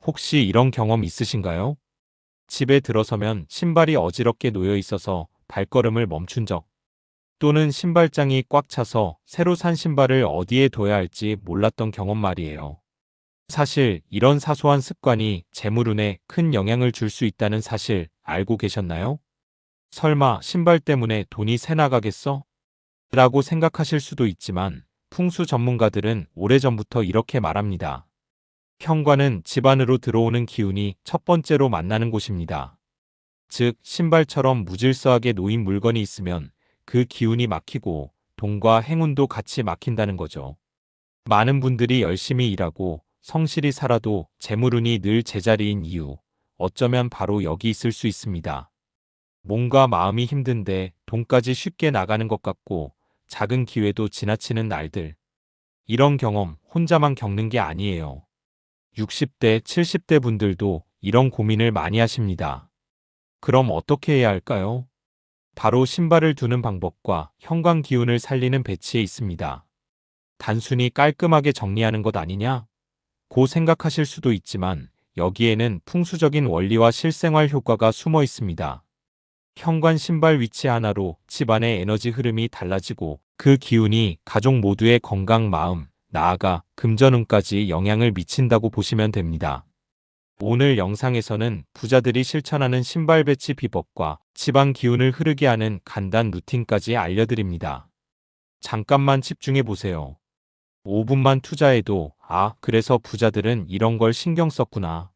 혹시 이런 경험 있으신가요? 집에 들어서면 신발이 어지럽게 놓여 있어서 발걸음을 멈춘 적, 또는 신발장이 꽉 차서 새로 산 신발을 어디에 둬야 할지 몰랐던 경험 말이에요. 사실 이런 사소한 습관이 재물운에 큰 영향을 줄 수 있다는 사실 알고 계셨나요? 설마 신발 때문에 돈이 새 나가겠어? 라고 생각하실 수도 있지만 풍수 전문가들은 오래전부터 이렇게 말합니다. 현관은 집 안으로 들어오는 기운이 첫 번째로 만나는 곳입니다. 즉, 신발처럼 무질서하게 놓인 물건이 있으면 그 기운이 막히고 돈과 행운도 같이 막힌다는 거죠. 많은 분들이 열심히 일하고 성실히 살아도 재물운이 늘 제자리인 이유, 어쩌면 바로 여기 있을 수 있습니다. 몸과 마음이 힘든데 돈까지 쉽게 나가는 것 같고 작은 기회도 지나치는 날들. 이런 경험 혼자만 겪는 게 아니에요. 60대, 70대 분들도 이런 고민을 많이 하십니다. 그럼 어떻게 해야 할까요? 바로 신발을 두는 방법과 현관 기운을 살리는 배치에 있습니다. 단순히 깔끔하게 정리하는 것 아니냐? 고 생각하실 수도 있지만 여기에는 풍수적인 원리와 실생활 효과가 숨어 있습니다. 현관 신발 위치 하나로 집안의 에너지 흐름이 달라지고 그 기운이 가족 모두의 건강, 마음, 나아가 금전운까지 영향을 미친다고 보시면 됩니다. 오늘 영상에서는 부자들이 실천하는 신발 배치 비법과 집안 기운을 흐르게 하는 간단 루틴까지 알려드립니다. 잠깐만 집중해 보세요. 5분만 투자해도 그래서 부자들은 이런 걸 신경 썼구나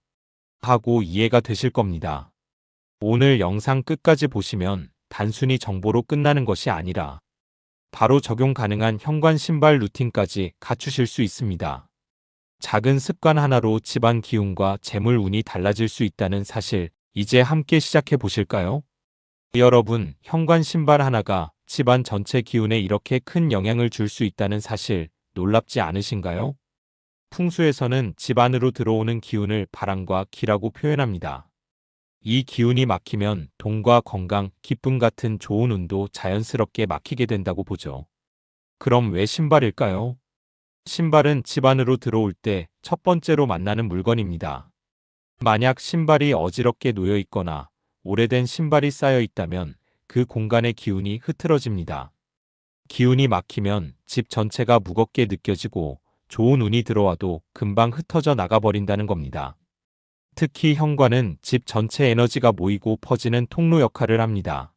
하고 이해가 되실 겁니다. 오늘 영상 끝까지 보시면 단순히 정보로 끝나는 것이 아니라 바로 적용 가능한 현관 신발 루틴까지 갖추실 수 있습니다. 작은 습관 하나로 집안 기운과 재물 운이 달라질 수 있다는 사실, 이제 함께 시작해 보실까요? 여러분, 현관 신발 하나가 집안 전체 기운에 이렇게 큰 영향을 줄 수 있다는 사실, 놀랍지 않으신가요? 풍수에서는 집 안으로 들어오는 기운을 바람과 기라고 표현합니다. 이 기운이 막히면 돈과 건강, 기쁨 같은 좋은 운도 자연스럽게 막히게 된다고 보죠. 그럼 왜 신발일까요? 신발은 집 안으로 들어올 때 첫 번째로 만나는 물건입니다. 만약 신발이 어지럽게 놓여 있거나 오래된 신발이 쌓여 있다면 그 공간의 기운이 흐트러집니다. 기운이 막히면 집 전체가 무겁게 느껴지고 좋은 운이 들어와도 금방 흩어져 나가버린다는 겁니다. 특히 현관은 집 전체 에너지가 모이고 퍼지는 통로 역할을 합니다.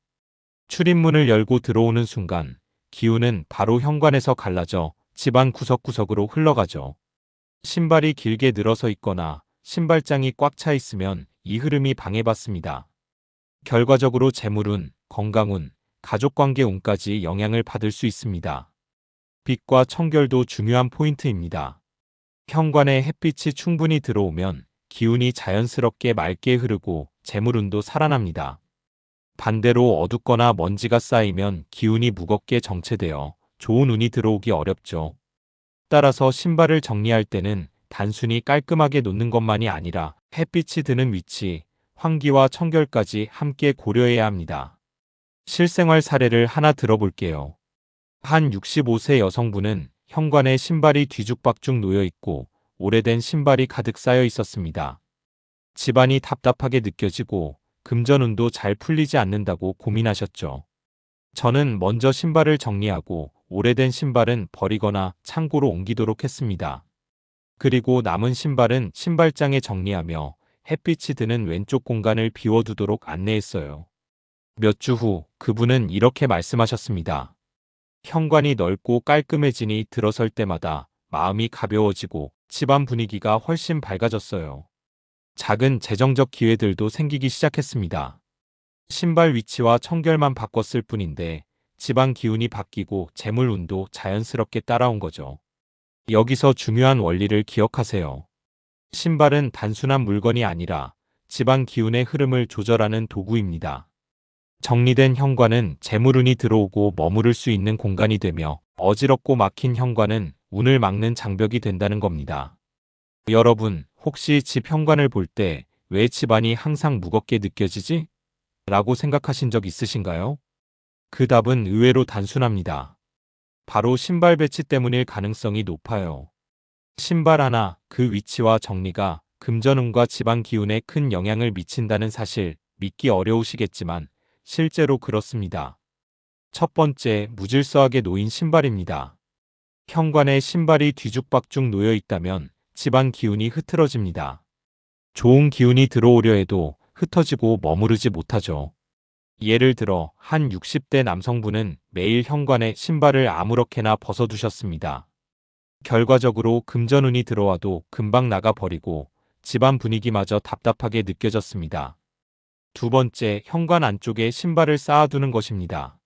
출입문을 열고 들어오는 순간 기운은 바로 현관에서 갈라져 집안 구석구석으로 흘러가죠. 신발이 길게 늘어서 있거나 신발장이 꽉 차 있으면 이 흐름이 방해받습니다. 결과적으로 재물운, 건강운, 가족관계 운까지 영향을 받을 수 있습니다. 빛과 청결도 중요한 포인트입니다. 현관에 햇빛이 충분히 들어오면 기운이 자연스럽게 맑게 흐르고 재물운도 살아납니다. 반대로 어둡거나 먼지가 쌓이면 기운이 무겁게 정체되어 좋은 운이 들어오기 어렵죠. 따라서 신발을 정리할 때는 단순히 깔끔하게 놓는 것만이 아니라 햇빛이 드는 위치, 환기와 청결까지 함께 고려해야 합니다. 실생활 사례를 하나 들어볼게요. 한 65세 여성분은 현관에 신발이 뒤죽박죽 놓여 있고 오래된 신발이 가득 쌓여 있었습니다. 집안이 답답하게 느껴지고 금전운도 잘 풀리지 않는다고 고민하셨죠. 저는 먼저 신발을 정리하고 오래된 신발은 버리거나 창고로 옮기도록 했습니다. 그리고 남은 신발은 신발장에 정리하며 햇빛이 드는 왼쪽 공간을 비워두도록 안내했어요. 몇 주 후 그분은 이렇게 말씀하셨습니다. 현관이 넓고 깔끔해지니 들어설 때마다 마음이 가벼워지고 집안 분위기가 훨씬 밝아졌어요. 작은 재정적 기회들도 생기기 시작했습니다. 신발 위치와 청결만 바꿨을 뿐인데 집안 기운이 바뀌고 재물운도 자연스럽게 따라온 거죠. 여기서 중요한 원리를 기억하세요. 신발은 단순한 물건이 아니라 집안 기운의 흐름을 조절하는 도구입니다. 정리된 현관은 재물운이 들어오고 머무를 수 있는 공간이 되며 어지럽고 막힌 현관은 운을 막는 장벽이 된다는 겁니다. 여러분, 혹시 집 현관을 볼 때 왜 집안이 항상 무겁게 느껴지지? 라고 생각하신 적 있으신가요? 그 답은 의외로 단순합니다. 바로 신발 배치 때문일 가능성이 높아요. 신발 하나, 그 위치와 정리가 금전운과 집안 기운에 큰 영향을 미친다는 사실 믿기 어려우시겠지만 실제로 그렇습니다. 첫 번째, 무질서하게 놓인 신발입니다. 현관에 신발이 뒤죽박죽 놓여 있다면 집안 기운이 흐트러집니다. 좋은 기운이 들어오려 해도 흩어지고 머무르지 못하죠. 예를 들어 한 60대 남성분은 매일 현관에 신발을 아무렇게나 벗어두셨습니다. 결과적으로 금전운이 들어와도 금방 나가버리고 집안 분위기마저 답답하게 느껴졌습니다. 두 번째, 현관 안쪽에 신발을 쌓아두는 것입니다.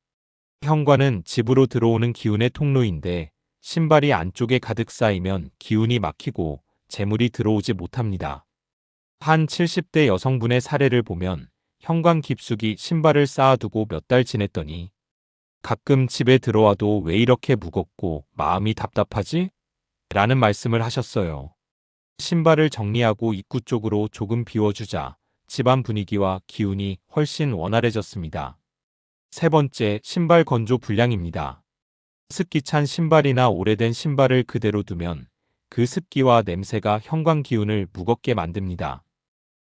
현관은 집으로 들어오는 기운의 통로인데 신발이 안쪽에 가득 쌓이면 기운이 막히고 재물이 들어오지 못합니다. 한 70대 여성분의 사례를 보면 현관 깊숙이 신발을 쌓아두고 몇 달 지냈더니 가끔 집에 들어와도 왜 이렇게 무겁고 마음이 답답하지? 라는 말씀을 하셨어요. 신발을 정리하고 입구 쪽으로 조금 비워주자 집안 분위기와 기운이 훨씬 원활해졌습니다. 세 번째, 신발 건조 불량입니다. 습기 찬 신발이나 오래된 신발을 그대로 두면 그 습기와 냄새가 현관 기운을 무겁게 만듭니다.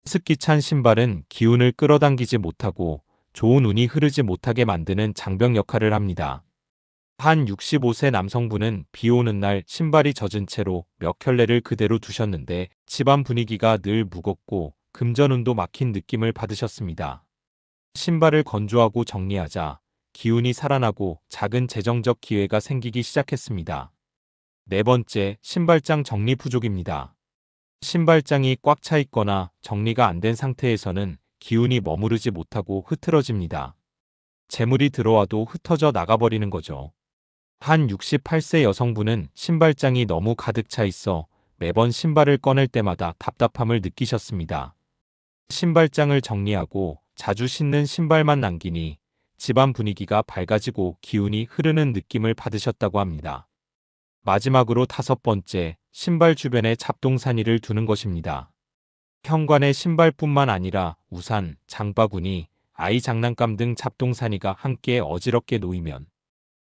습기 찬 신발은 기운을 끌어당기지 못하고 좋은 운이 흐르지 못하게 만드는 장벽 역할을 합니다. 한 65세 남성분은 비 오는 날 신발이 젖은 채로 몇 켤레를 그대로 두셨는데 집안 분위기가 늘 무겁고 금전운도 막힌 느낌을 받으셨습니다. 신발을 건조하고 정리하자 기운이 살아나고 작은 재정적 기회가 생기기 시작했습니다. 네 번째, 신발장 정리 부족입니다. 신발장이 꽉 차 있거나 정리가 안 된 상태에서는 기운이 머무르지 못하고 흐트러집니다. 재물이 들어와도 흩어져 나가버리는 거죠. 한 68세 여성분은 신발장이 너무 가득 차 있어 매번 신발을 꺼낼 때마다 답답함을 느끼셨습니다. 신발장을 정리하고 자주 신는 신발만 남기니 집안 분위기가 밝아지고 기운이 흐르는 느낌을 받으셨다고 합니다. 마지막으로 다섯 번째, 신발 주변에 잡동사니를 두는 것입니다. 현관에 신발뿐만 아니라 우산, 장바구니, 아이 장난감 등 잡동사니가 함께 어지럽게 놓이면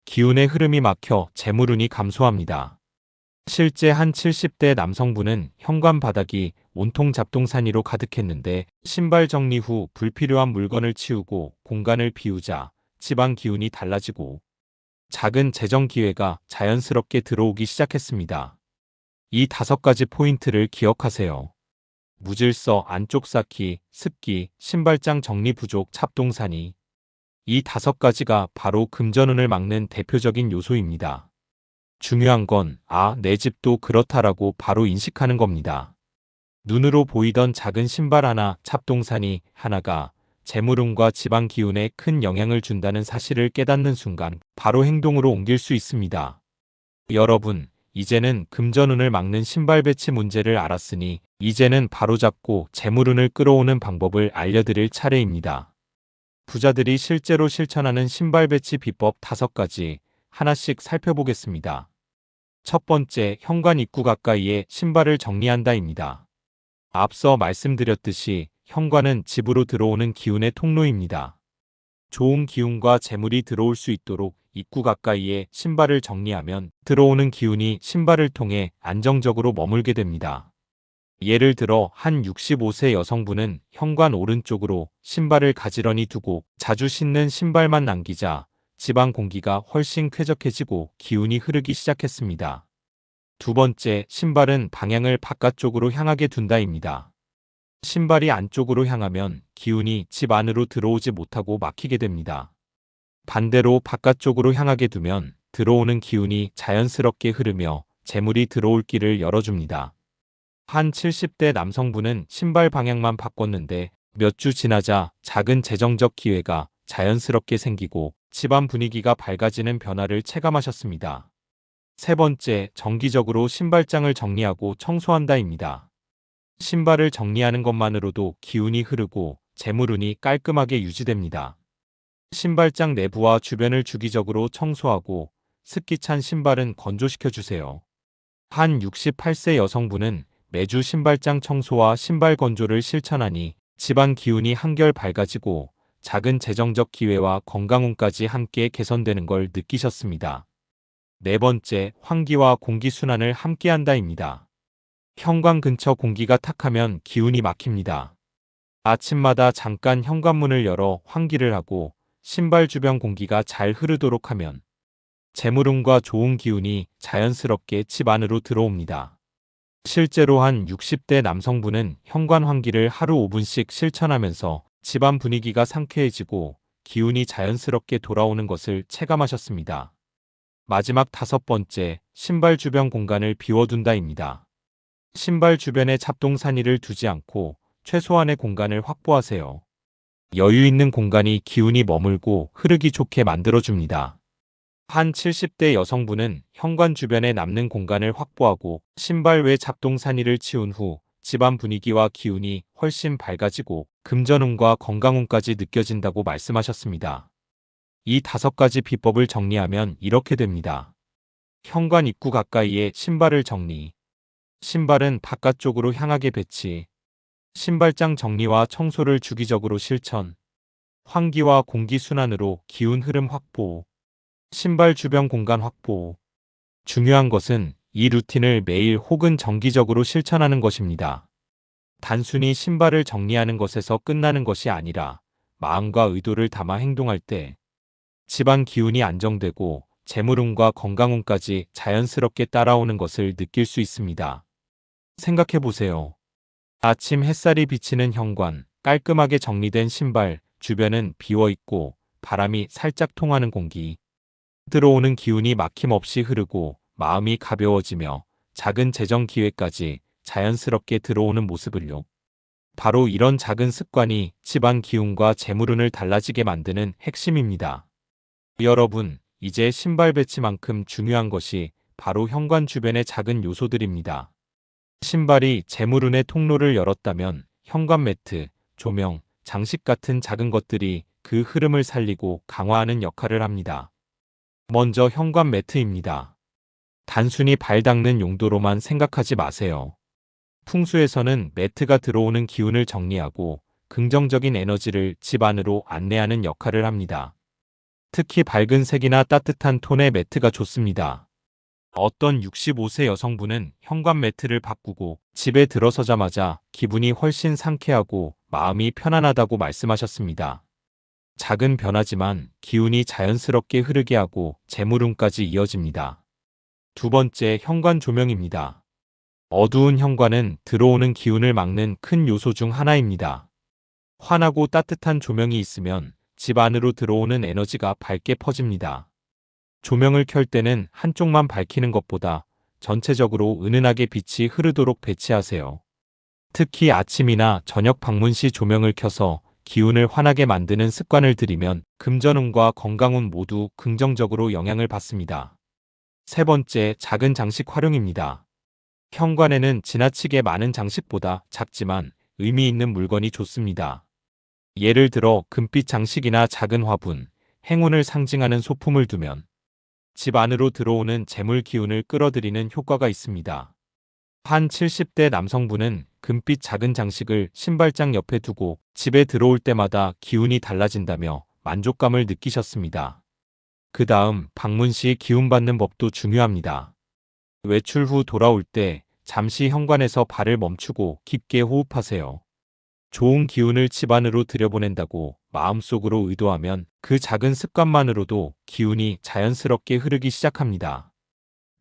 기운의 흐름이 막혀 재물운이 감소합니다. 실제 한 70대 남성분은 현관 바닥이 온통 잡동사니로 가득했는데 신발 정리 후 불필요한 물건을 치우고 공간을 비우자 집안 기운이 달라지고 작은 재정 기회가 자연스럽게 들어오기 시작했습니다. 이 5가지 포인트를 기억하세요. 무질서, 안쪽 쌓기, 습기, 신발장 정리 부족, 잡동사니. 이 5가지가 바로 금전운을 막는 대표적인 요소입니다. 중요한 건 내 집도 그렇다라고 바로 인식하는 겁니다. 눈으로 보이던 작은 신발 하나, 잡동사니 하나가 재물운과 집안 기운에 큰 영향을 준다는 사실을 깨닫는 순간 바로 행동으로 옮길 수 있습니다. 여러분, 이제는 금전운을 막는 신발 배치 문제를 알았으니 이제는 바로잡고 재물운을 끌어오는 방법을 알려드릴 차례입니다. 부자들이 실제로 실천하는 신발 배치 비법 5가지 하나씩 살펴보겠습니다. 첫 번째, 현관 입구 가까이에 신발을 정리한다입니다. 앞서 말씀드렸듯이 현관은 집으로 들어오는 기운의 통로입니다. 좋은 기운과 재물이 들어올 수 있도록 입구 가까이에 신발을 정리하면 들어오는 기운이 신발을 통해 안정적으로 머물게 됩니다. 예를 들어 한 65세 여성분은 현관 오른쪽으로 신발을 가지런히 두고 자주 신는 신발만 남기자 집안 공기가 훨씬 쾌적해지고 기운이 흐르기 시작했습니다. 두 번째, 신발은 방향을 바깥쪽으로 향하게 둔다입니다. 신발이 안쪽으로 향하면 기운이 집 안으로 들어오지 못하고 막히게 됩니다. 반대로 바깥쪽으로 향하게 두면 들어오는 기운이 자연스럽게 흐르며 재물이 들어올 길을 열어줍니다. 한 70대 남성분은 신발 방향만 바꿨는데 몇 주 지나자 작은 재정적 기회가 자연스럽게 생기고 집안 분위기가 밝아지는 변화를 체감하셨습니다. 세 번째, 정기적으로 신발장을 정리하고 청소한다입니다. 신발을 정리하는 것만으로도 기운이 흐르고 재물운이 깔끔하게 유지됩니다. 신발장 내부와 주변을 주기적으로 청소하고 습기 찬 신발은 건조시켜 주세요. 한 68세 여성분은 매주 신발장 청소와 신발 건조를 실천하니 집안 기운이 한결 밝아지고 작은 재정적 기회와 건강운까지 함께 개선되는 걸 느끼셨습니다. 네 번째, 환기와 공기순환을 함께한다입니다. 현관 근처 공기가 탁하면 기운이 막힙니다. 아침마다 잠깐 현관문을 열어 환기를 하고 신발 주변 공기가 잘 흐르도록 하면 재물운과 좋은 기운이 자연스럽게 집 안으로 들어옵니다. 실제로 한 60대 남성분은 현관 환기를 하루 5분씩 실천하면서 집안 분위기가 상쾌해지고 기운이 자연스럽게 돌아오는 것을 체감하셨습니다. 마지막 5번째, 신발 주변 공간을 비워둔다입니다. 신발 주변에 잡동사니를 두지 않고 최소한의 공간을 확보하세요. 여유 있는 공간이 기운이 머물고 흐르기 좋게 만들어줍니다. 한 70대 여성분은 현관 주변에 남는 공간을 확보하고 신발 외 잡동사니를 치운 후 집안 분위기와 기운이 훨씬 밝아지고 금전운과 건강운까지 느껴진다고 말씀하셨습니다. 이 5가지 비법을 정리하면 이렇게 됩니다. 현관 입구 가까이에 신발을 정리. 신발은 바깥쪽으로 향하게 배치. 신발장 정리와 청소를 주기적으로 실천. 환기와 공기순환으로 기운 흐름 확보. 신발 주변 공간 확보. 중요한 것은 이 루틴을 매일 혹은 정기적으로 실천하는 것입니다. 단순히 신발을 정리하는 것에서 끝나는 것이 아니라 마음과 의도를 담아 행동할 때 집안 기운이 안정되고 재물운과 건강운까지 자연스럽게 따라오는 것을 느낄 수 있습니다. 생각해 보세요. 아침 햇살이 비치는 현관, 깔끔하게 정리된 신발, 주변은 비어있고 바람이 살짝 통하는 공기. 들어오는 기운이 막힘없이 흐르고 마음이 가벼워지며 작은 재정 기회까지 자연스럽게 들어오는 모습을요. 바로 이런 작은 습관이 집안 기운과 재물운을 달라지게 만드는 핵심입니다. 여러분, 이제 신발 배치만큼 중요한 것이 바로 현관 주변의 작은 요소들입니다. 신발이 재물운의 통로를 열었다면 현관 매트, 조명, 장식 같은 작은 것들이 그 흐름을 살리고 강화하는 역할을 합니다. 먼저 현관 매트입니다. 단순히 발 닦는 용도로만 생각하지 마세요. 풍수에서는 매트가 들어오는 기운을 정리하고 긍정적인 에너지를 집 안으로 안내하는 역할을 합니다. 특히 밝은 색이나 따뜻한 톤의 매트가 좋습니다. 어떤 65세 여성분은 현관 매트를 바꾸고 집에 들어서자마자 기분이 훨씬 상쾌하고 마음이 편안하다고 말씀하셨습니다. 작은 변화지만 기운이 자연스럽게 흐르게 하고 재물운까지 이어집니다. 2번째, 현관 조명입니다. 어두운 현관은 들어오는 기운을 막는 큰 요소 중 하나입니다. 환하고 따뜻한 조명이 있으면 집 안으로 들어오는 에너지가 밝게 퍼집니다. 조명을 켤 때는 한쪽만 밝히는 것보다 전체적으로 은은하게 빛이 흐르도록 배치하세요. 특히 아침이나 저녁 방문 시 조명을 켜서 기운을 환하게 만드는 습관을 들이면 금전운과 건강운 모두 긍정적으로 영향을 받습니다. 3번째, 작은 장식 활용입니다. 현관에는 지나치게 많은 장식보다 작지만 의미 있는 물건이 좋습니다. 예를 들어 금빛 장식이나 작은 화분, 행운을 상징하는 소품을 두면 집 안으로 들어오는 재물 기운을 끌어들이는 효과가 있습니다. 한 70대 남성분은 금빛 작은 장식을 신발장 옆에 두고 집에 들어올 때마다 기운이 달라진다며 만족감을 느끼셨습니다. 그 다음 방문 시 기운받는 법도 중요합니다. 외출 후 돌아올 때 잠시 현관에서 발을 멈추고 깊게 호흡하세요. 좋은 기운을 집 안으로 들여보낸다고 마음속으로 의도하면 그 작은 습관만으로도 기운이 자연스럽게 흐르기 시작합니다.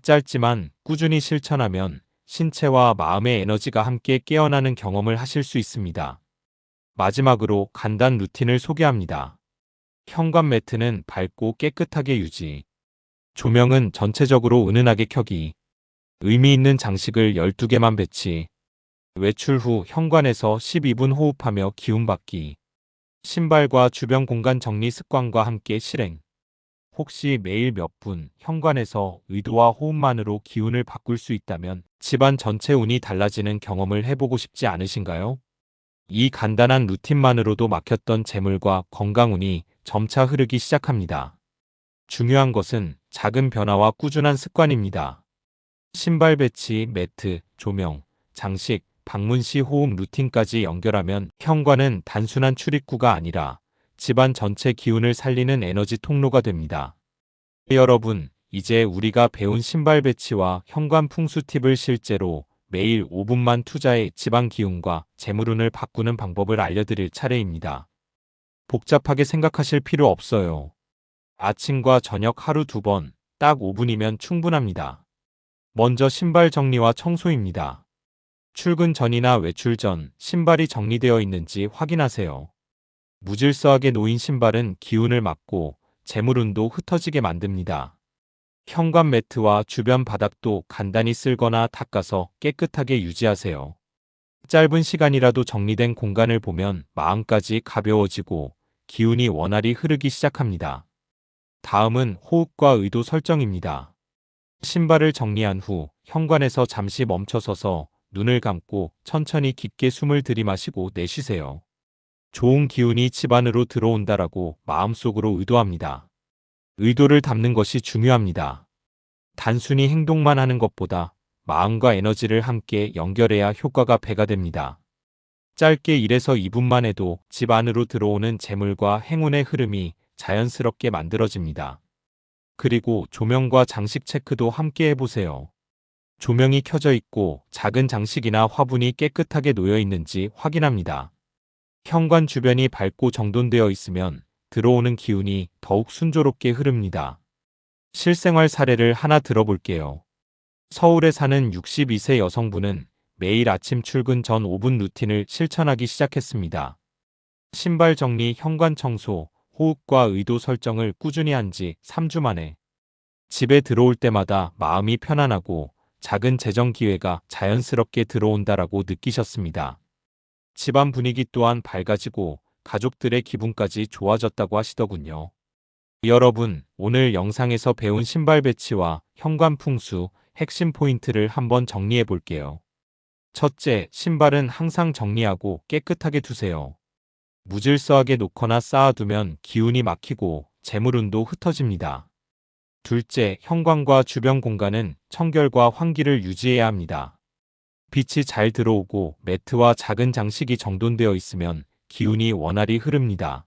짧지만 꾸준히 실천하면 신체와 마음의 에너지가 함께 깨어나는 경험을 하실 수 있습니다. 마지막으로 간단 루틴을 소개합니다. 현관 매트는 밝고 깨끗하게 유지. 조명은 전체적으로 은은하게 켜기. 의미 있는 장식을 12개만 배치. 외출 후 현관에서 12분 호흡하며 기운받기. 신발과 주변 공간 정리 습관과 함께 실행. 혹시 매일 몇 분 현관에서 의도와 호흡만으로 기운을 바꿀 수 있다면 집안 전체 운이 달라지는 경험을 해보고 싶지 않으신가요? 이 간단한 루틴만으로도 막혔던 재물과 건강운이 점차 흐르기 시작합니다. 중요한 것은 작은 변화와 꾸준한 습관입니다. 신발 배치, 매트, 조명, 장식, 방문 시 호흡 루틴까지 연결하면 현관은 단순한 출입구가 아니라 집안 전체 기운을 살리는 에너지 통로가 됩니다. 여러분, 이제 우리가 배운 신발 배치와 현관 풍수 팁을 실제로 매일 5분만 투자해 지방 기운과 재물운을 바꾸는 방법을 알려드릴 차례입니다. 복잡하게 생각하실 필요 없어요. 아침과 저녁 하루 2번, 딱 5분이면 충분합니다. 먼저 신발 정리와 청소입니다. 출근 전이나 외출 전 신발이 정리되어 있는지 확인하세요. 무질서하게 놓인 신발은 기운을 막고 재물운도 흩어지게 만듭니다. 현관 매트와 주변 바닥도 간단히 쓸거나 닦아서 깨끗하게 유지하세요. 짧은 시간이라도 정리된 공간을 보면 마음까지 가벼워지고 기운이 원활히 흐르기 시작합니다. 다음은 호흡과 의도 설정입니다. 신발을 정리한 후 현관에서 잠시 멈춰서서 눈을 감고 천천히 깊게 숨을 들이마시고 내쉬세요. 좋은 기운이 집 안으로 들어온다라고 마음속으로 의도합니다. 의도를 담는 것이 중요합니다. 단순히 행동만 하는 것보다 마음과 에너지를 함께 연결해야 효과가 배가 됩니다. 짧게 1에서 2분만 해도 집 안으로 들어오는 재물과 행운의 흐름이 자연스럽게 만들어집니다. 그리고 조명과 장식 체크도 함께 해보세요. 조명이 켜져 있고 작은 장식이나 화분이 깨끗하게 놓여 있는지 확인합니다. 현관 주변이 밝고 정돈되어 있으면 들어오는 기운이 더욱 순조롭게 흐릅니다. 실생활 사례를 하나 들어볼게요. 서울에 사는 62세 여성분은 매일 아침 출근 전 5분 루틴을 실천하기 시작했습니다. 신발 정리, 현관 청소, 호흡과 의도 설정을 꾸준히 한 지 3주 만에 집에 들어올 때마다 마음이 편안하고 작은 재정 기회가 자연스럽게 들어온다라고 느끼셨습니다. 집안 분위기 또한 밝아지고 가족들의 기분까지 좋아졌다고 하시더군요. 여러분, 오늘 영상에서 배운 신발 배치와 현관 풍수 핵심 포인트를 한번 정리해 볼게요. 첫째, 신발은 항상 정리하고 깨끗하게 두세요. 무질서하게 놓거나 쌓아두면 기운이 막히고 재물운도 흩어집니다. 둘째, 현관과 주변 공간은 청결과 환기를 유지해야 합니다. 빛이 잘 들어오고 매트와 작은 장식이 정돈되어 있으면 기운이 원활히 흐릅니다.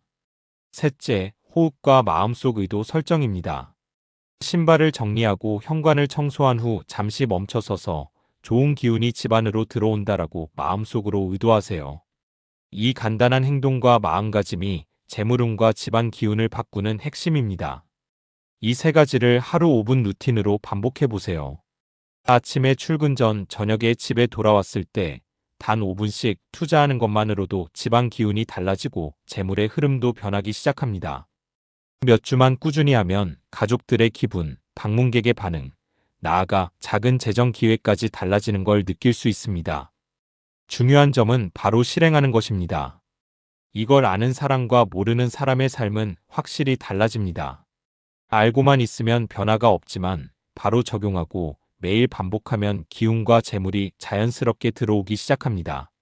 셋째, 호흡과 마음속 의도 설정입니다. 신발을 정리하고 현관을 청소한 후 잠시 멈춰서서 좋은 기운이 집 안으로 들어온다라고 마음속으로 의도하세요. 이 간단한 행동과 마음가짐이 재물운과 집안 기운을 바꾸는 핵심입니다. 이 세 가지를 하루 5분 루틴으로 반복해 보세요. 아침에 출근 전 저녁에 집에 돌아왔을 때 단 5분씩 투자하는 것만으로도 집안 기운이 달라지고 재물의 흐름도 변하기 시작합니다. 몇 주만 꾸준히 하면 가족들의 기분, 방문객의 반응, 나아가 작은 재정 기회까지 달라지는 걸 느낄 수 있습니다. 중요한 점은 바로 실행하는 것입니다. 이걸 아는 사람과 모르는 사람의 삶은 확실히 달라집니다. 알고만 있으면 변화가 없지만 바로 적용하고 매일 반복하면 기운과 재물이 자연스럽게 들어오기 시작합니다.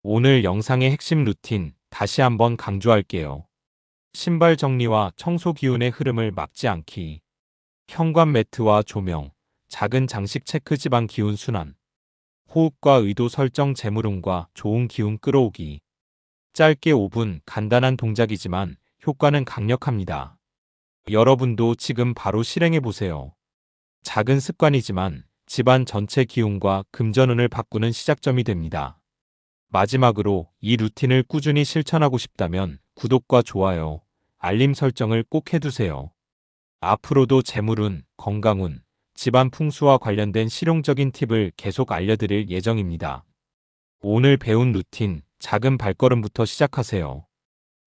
오늘 영상의 핵심 루틴 다시 한번 강조할게요. 신발 정리와 청소 기운의 흐름을 막지 않기. 현관 매트와 조명, 작은 장식 체크 집안 기운 순환. 호흡과 의도 설정 재물운과 좋은 기운 끌어오기. 짧게 5분 간단한 동작이지만 효과는 강력합니다. 여러분도 지금 바로 실행해 보세요. 작은 습관이지만 집안 전체 기운과 금전운을 바꾸는 시작점이 됩니다. 마지막으로 이 루틴을 꾸준히 실천하고 싶다면 구독과 좋아요, 알림 설정을 꼭 해두세요. 앞으로도 재물운, 건강운, 집안 풍수와 관련된 실용적인 팁을 계속 알려드릴 예정입니다. 오늘 배운 루틴, 작은 발걸음부터 시작하세요.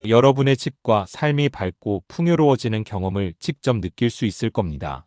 여러분의 집과 삶이 밝고 풍요로워지는 경험을 직접 느낄 수 있을 겁니다.